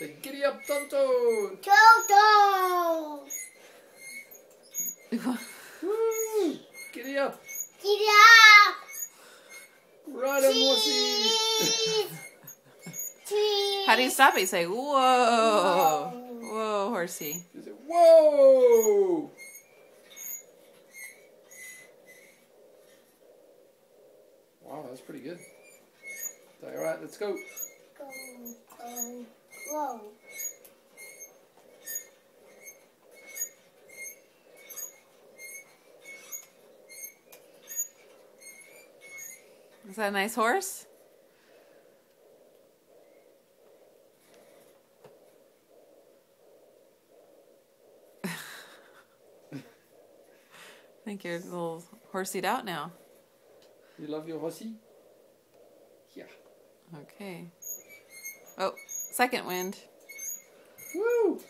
Say, giddy up, Tonto! Toto! Woo! Giddy up! Giddy up! Run him, Horsey! Cheese! How do you stop it? You say, whoa. Whoa, horsey. You say, whoa! Wow, that's pretty good. All right, let's go. Go, go, go. Is that a nice horse? I think you're a little horseyed out now. You love your horsey? Yeah. Okay. Oh, second wind. Woo!